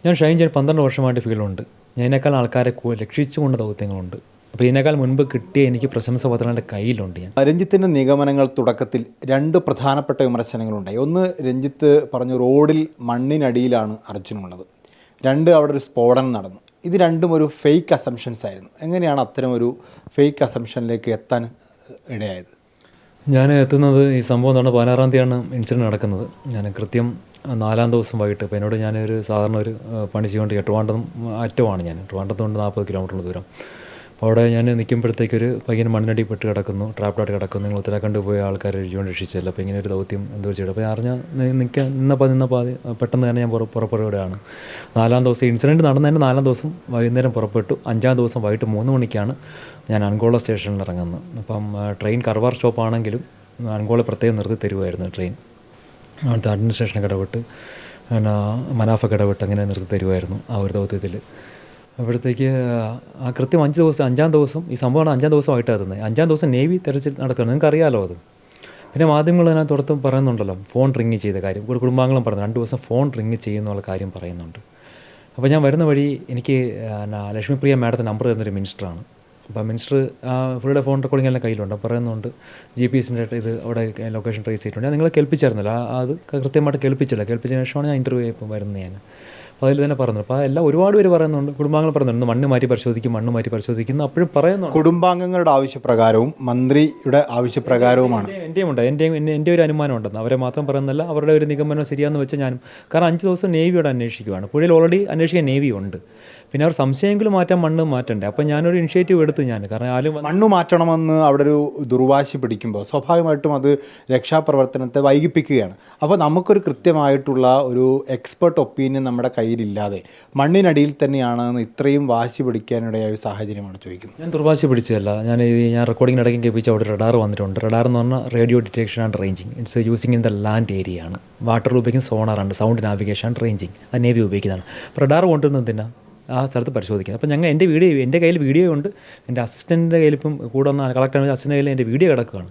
ഞാൻ ഷൈൻ ചെയ്യാൻ 12 വർഷമായിട്ട് ഫീൽഡുണ്ട്. ഞാൻ ഇതിനേക്കാൾ ആൾക്കാരെ രക്ഷിച്ചുകൊണ്ട് ദൗത്യങ്ങളുണ്ട്. അപ്പോൾ ഇതിനേക്കാൾ മുൻപ് കിട്ടിയ എനിക്ക് പ്രശംസ പത്രം എൻ്റെ കയ്യിലുണ്ട്. രഞ്ജിത്തിൻ്റെ നിഗമനങ്ങൾ തുടക്കത്തിൽ രണ്ട് പ്രധാനപ്പെട്ട വിമർശനങ്ങളുണ്ടായി. ഒന്ന്, രഞ്ജിത്ത് പറഞ്ഞു റോഡിൽ മണ്ണിനടിയിലാണ് അർജുനുള്ളത്. രണ്ട്, അവിടെ ഒരു സ്ഫോടനം നടന്നു. ഇത് രണ്ടും ഒരു ഫേക്ക് അസംഷൻസ് ആയിരുന്നു. എങ്ങനെയാണ് അത്തരം ഒരു ഫേക്ക് അസംഷനിലേക്ക് എത്താൻ ഇടയായത്? ഞാൻ എത്തുന്നത് ഈ സംഭവം നടന്ന 16-ാം തീയതിയാണ് ഇൻസിഡൻറ്റ് നടക്കുന്നത്. ഞാൻ കൃത്യം 4-ാം ദിവസം വൈകിട്ട്, ഇപ്പോൾ എന്നോട് ഞാനൊരു സാധാരണ ഒരു പണി ചെയ്തുകൊണ്ട് ട്രിവാൻഡ്രം അറ്റമാണ്. ഞാൻ ട്രിവാൻഡ്രത്തുകൊണ്ട് 40 കിലോമീറ്റർ ദൂരം. അപ്പോൾ അവിടെ ഞാൻ നിൽക്കുമ്പോഴത്തേക്കൊരു പയ്യൻ മണ്ണിനടി പെട്ട് കിടക്കുന്നു, ട്രാപ്ഡായിട്ട് കിടക്കുന്നു. നിങ്ങൾ ഉത്തരാഖണ്ഡ് പോയ ആൾക്കാർ ജീവൻ രക്ഷിച്ചില്ല. അപ്പോൾ ഇങ്ങനെ ഒരു ദൗത്യം എന്തോ ചെയ്തു. അപ്പോൾ അറിഞ്ഞാൽ നിന്നപ്പോൾ പെട്ടെന്ന് തന്നെ ഞാൻ പുറപ്പെടുകയാണ്. 4-ാം ദിവസം ഇൻസിഡൻറ്റ് നടന്നതിൻ്റെ 4-ാം ദിവസം വൈകുന്നേരം പുറപ്പെട്ടു. 5-ാം ദിവസം വൈകിട്ട് 3 മണിക്കാണ് ഞാൻ അങ്കോള സ്റ്റേഷനിൽ ഇറങ്ങുന്നത്. അപ്പം ട്രെയിൻ കർവാർ സ്റ്റോപ്പാണെങ്കിലും അങ്കോള പ്രത്യേകം നിർത്തി തരുമായിരുന്നു ട്രെയിൻ. അവിടുത്തെ അഡ്മിനിസ്ട്രേഷനൊക്കെ ഇടപെട്ട് മനാഫൊക്കെ ഇടപെട്ട് അങ്ങനെ നിർത്തി തരുമായിരുന്നു ആ ഒരു ദൗത്യത്തിൽ. അപ്പോഴത്തേക്ക് ആ കൃത്യം 5-ാം ദിവസം ഈ സംഭവമാണ് 5-ാം ദിവസമായിട്ടാണ് എത്തുന്നത്. 5-ാം ദിവസം നേവി തെരച്ചിൽ നടത്തുകയാണ്. നിങ്ങൾക്ക് അറിയാമല്ലോ അത്. പിന്നെ മാധ്യമങ്ങൾ അതിനകത്ത് തുടർത്തും പറയുന്നുണ്ടല്ലോ ഫോൺ റിങ് ചെയ്ത കാര്യം. കുടുംബാംഗങ്ങളും പറഞ്ഞു 2 ദിവസം ഫോൺ റിങ് ചെയ്യുന്നുള്ള കാര്യം പറയുന്നുണ്ട്. അപ്പോൾ ഞാൻ വരുന്ന വഴി എനിക്ക് ലക്ഷ്മിപ്രിയ മാഡത്തിൻ്റെ നമ്പർ തരുന്നൊരു മിനിസ്റ്ററാണ്. അപ്പോൾ മിനിസ്റ്റർ പുള്ളിയുടെ ഫോൺ റെക്കോർഡിംഗ് എല്ലാം കയ്യിലുണ്ട്. പറയുന്നുണ്ട് GPS-ൻ്റെ ഇത് അവിടെ ലൊക്കേഷൻ ട്രേസ് ചെയ്തിട്ടുണ്ട്. ഞാൻ നിങ്ങളെ കേൾപ്പിച്ചായിരുന്നല്ലോ, അത് കൃത്യമായിട്ട് കേൾപ്പിച്ചില്ല. കേൾപ്പിച്ചതിന് ശേഷമാണ് ഞാൻ ഇൻ്റർവ്യൂ ഇപ്പം വരുന്നത്. ഞാൻ അപ്പോൾ അതിൽ തന്നെ പറയുന്നത്. അപ്പോൾ എല്ലാം ഒരുപാട് പേര് പറയുന്നുണ്ട്. കുടുംബാംഗങ്ങൾ പറയുന്നുണ്ട് മണ്ണ് മാറ്റി പരിശോധിക്കുന്നു. അപ്പോഴും പറയുന്നുണ്ട് കുടുംബാംഗങ്ങളുടെ ആവശ്യപ്രകാരവും മന്ത്രിയുടെ ആവശ്യപ്രകാരവുമാണ്. എൻ്റെ ഒരു അനുമാനം ഉണ്ടെന്ന്. അവരെ മാത്രം പറയുന്നില്ല, അവരുടെ ഒരു നിഗമനം ശരിയാണെന്ന് വെച്ചാൽ ഞാനും. കാരണം 5 ദിവസം നേവിയോട് അന്വേഷിക്കുകയാണ്. പുഴയിൽ ഓൾറെഡി അന്വേഷിക്കാൻ നേവി ഉണ്ട്. പിന്നെ അവർ സംശയമെങ്കിലും മണ്ണ് മാറ്റണ്ടേ. അപ്പം ഞാനൊരു ഇനിഷ്യേറ്റീവ് എടുത്തു. കാരണം ആരും മണ്ണ് മാറ്റണമെന്ന് അവിടെ ഒരു ദുർവാശി പിടിക്കുമ്പോൾ സ്വാഭാവികമായിട്ടും അത് രക്ഷാപ്രവർത്തനത്തെ വൈകിപ്പിക്കുകയാണ്. അപ്പോൾ നമുക്കൊരു കൃത്യമായിട്ടുള്ള ഒരു എക്സ്പെർട്ട് ഒപ്പീനിയൻ നമ്മുടെ കയ്യിലില്ലാതെ മണ്ണിനടിയിൽ തന്നെയാണെന്ന് ഇത്രയും വാശി പിടിക്കാനിടയായ ഒരു സാഹചര്യമാണ് ചോദിക്കുന്നത്. ഞാൻ ദുർവാശി പിടിച്ചതല്ല. ഞാൻ റെക്കോർഡിങ്ങിനിടയ്ക്ക് കേൾപ്പിച്ച അവിടെ റഡാർ വന്നിട്ടുണ്ട്. റഡാർ എന്ന് പറഞ്ഞാൽ radio detection and ranging. It's using in the land ഏരിയയാണ്. വാട്ടറിൽ ഉപയോഗിക്കുന്ന സോണാറുണ്ട്, സൗണ്ട് നാവിഗേഷൻ ആൻഡ് റേഞ്ചിങ്. അത് നേവി ഉപയോഗിക്കുന്നതാണ്. റഡാർ കൊണ്ടുവന്നതിനാ ആ സ്ഥലത്ത് പരിശോധിക്കുന്നത്. അപ്പോൾ എൻ്റെ കയ്യിൽ വീഡിയോ ഉണ്ട്. എൻ്റെ അസിസ്റ്റൻറ്റിൻ്റെ കയ്യിൽ ഇപ്പം കൂടെ വന്ന കളക്ടർ അസിസ്റ്റൻ്റെ കയ്യിൽ എൻ്റെ വീഡിയോ കിടക്കുകയാണ്.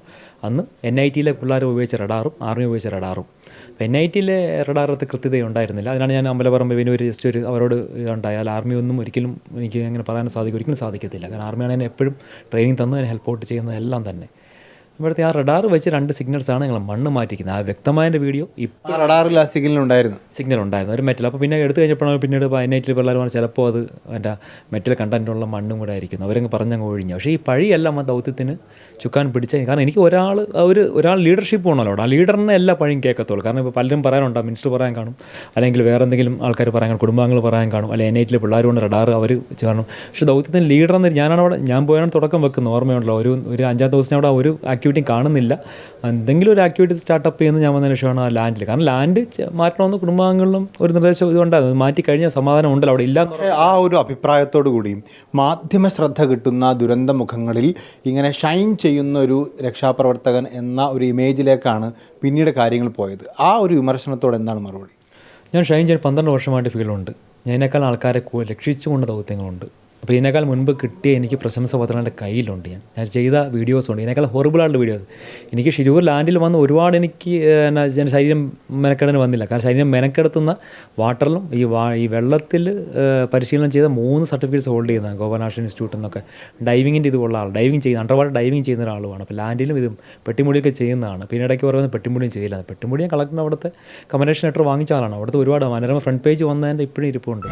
അന്ന് NIT-യിലെ പിള്ളേർ ഉപയോഗിച്ച റഡാറും ആർമി ഉപയോഗിച്ച റഡാറും. അപ്പോൾ NIT-യിലെ റഡാറത്ത് കൃത്യത ഉണ്ടായിരുന്നില്ല. അതിനാണ് ഞാൻ അമ്പലപ്പറമ്പ് ജസ്റ്റ് ഒരു അവരോട് ഇതുണ്ടായാൽ ആർമി ഒന്നും ഒരിക്കലും എനിക്ക് അങ്ങനെ പറയാൻ ഒരിക്കലും സാധിക്കത്തില്ല. കാരണം ആർമിയാണ് എന്നെ എപ്പോഴും ട്രെയിനിങ് തന്നു എന്നെ ഹെൽപ്പ് ഔട്ട് ചെയ്യുന്നതെല്ലാം തന്നെ. ഇവിടുത്തെ ആ റഡാർ വെച്ച് 2 സിഗ്നൽസാണ് ഞങ്ങൾ മണ്ണ് മാറ്റിക്കുന്നത്. ആ വ്യക്തമായ വീഡിയോ ഇപ്പോൾ റഡാറിൽ ആ സിഗ്നൽ ഉണ്ടായിരുന്നു ഒരു മെറ്റൽ. അപ്പോൾ പിന്നെ എടുത്തു കഴിഞ്ഞപ്പോഴാണ് പിന്നീട് NIT-ൽ പിള്ളേർ പറഞ്ഞാൽ ചിലപ്പോൾ അത് എൻ്റെ മെറ്റൽ കണ്ടൻറ്റുള്ള മണ്ണും കൂടെ ആയിരിക്കുന്നു. അവരങ്ങ് പറഞ്ഞങ്ങ് ഒഴിഞ്ഞു. പക്ഷേ ഈ പഴിയെല്ലാം ആ ദൗത്യത്തിന് ചുക്കാൻ പിടിച്ച. കാരണം എനിക്ക് ഒരാൾ ലീഡർഷിപ്പ് വേണമല്ലോ അവിടെ. ആ ലീഡറിനെ എല്ലാ പഴിയും കേൾക്കത്തുള്ളൂ. കാരണം ഇപ്പോൾ പലരും പറയാനുണ്ടാകും, മിനിസ്റ്റർ പറയാൻ കാണും, അല്ലെങ്കിൽ വേറെ എന്തെങ്കിലും ആൾക്കാർ പറയാൻ കാണും, കുടുംബാംഗങ്ങൾ പറയാൻ കാണും, അല്ലെങ്കിൽ NIT-ലെ പിള്ളേർ കൊണ്ട് റഡാർ അവർ കാണും. പക്ഷേ ദൗത്യത്തിന് ലീഡറെന്ന് ഞാൻ പോയാണ് തുടക്കം വെക്കുന്നത്. ഓർമ്മയുണ്ടല്ലോ, ഒരു 5-ാം ദിവസം അവിടെ ഒരു ആക്ടിവിറ്റി കാണുന്നില്ല. എന്തെങ്കിലും ഒരു ആക്ടിവിറ്റി സ്റ്റാർട്ടപ്പ് ചെയ്യുന്നത് ഞാൻ വന്നതിന് ശേഷമാണ് ആ ലാൻഡിൽ. കാരണം ലാൻഡ് മാറ്റണമെന്ന് കുടുംബാംഗങ്ങളിലും ഒരു നിർദ്ദേശം ഇതുണ്ടായിരുന്നു. മാറ്റി കഴിഞ്ഞാൽ സമാധാനം ഉണ്ടല്ലോ അവിടെ. ഇല്ല ആ ഒരു അഭിപ്രായത്തോടു കൂടിയും മാധ്യമ ശ്രദ്ധ കിട്ടുന്ന ദുരന്ത മുഖങ്ങളിൽ ഇങ്ങനെ ഷൈൻ ചെയ്യുന്ന ഒരു രക്ഷാപ്രവർത്തകൻ എന്ന ഒരു ഇമേജിലേക്കാണ് പിന്നീട് കാര്യങ്ങൾ പോയത്. ആ ഒരു വിമർശനത്തോട് എന്താണ് മറുപടി? ഞാൻ ഷൈൻ ചെയ്യാൻ 12 വർഷമായിട്ട് ഫീൽഡുണ്ട്. ഞാൻ ഇതിനേക്കാൾ ആൾക്കാരെ രക്ഷിച്ചുകൊണ്ട് ദൗത്യങ്ങളുണ്ട്. അപ്പോൾ ഇതിനേക്കാൾ മുൻപ് കിട്ടിയ എനിക്ക് പ്രശംസ പത്രം എൻ്റെ കയ്യിലുണ്ട്. ഞാൻ ചെയ്ത വീഡിയോസുണ്ട്. ഇതിനേക്കാൾ ഹൊറിബിളായിട്ടുള്ള വീഡിയോസ്. എനിക്ക് ഷിരൂർ ലാൻഡിൽ വന്ന് ഒരുപാട് എനിക്ക് ശരീരം മെനക്കെടാൻ വന്നില്ല. കാരണം ശരീരം മെനക്കെടുത്തുന്ന വാട്ടറിലും ഈ വെള്ളത്തിൽ പരിശീലനം ചെയ്ത 3 സർട്ടിഫിക്കറ്റ്സ് ഹോൾഡ് ചെയ്യുന്ന ഗോവ നാഷണൽ ഇൻസ്റ്റിറ്റ്യൂട്ടിൽ നിന്നൊക്കെ ഡൈവിങ്ങിൻ്റെ ഇതുള്ള ആൾ, അണ്ടർ വാട്ടർ ഡൈവിങ് ചെയ്യുന്ന ഒരാളുമാണ്. അപ്പോൾ ലാൻഡിലും ഇതും പെട്ടിമുടിയൊക്കെ ചെയ്യുന്നതാണ്. പിന്നെ ഇടയ്ക്ക് പറയുന്നത് പെട്ടിമുടിയും ചെയ്യില്ല. പെട്ടിമുടിയും കളക്ടറിന് അവിടുത്തെ കമൻഡേഷൻ ലെറ്റർ വാങ്ങിച്ച ആളാണ്. അവിടുത്തെ ഒരുപാട് മനോരമ ഫ്രണ്ട് പേജ് വന്നതിൻ്റെ ഇപ്പോഴും ഇരിപ്പുണ്ട്.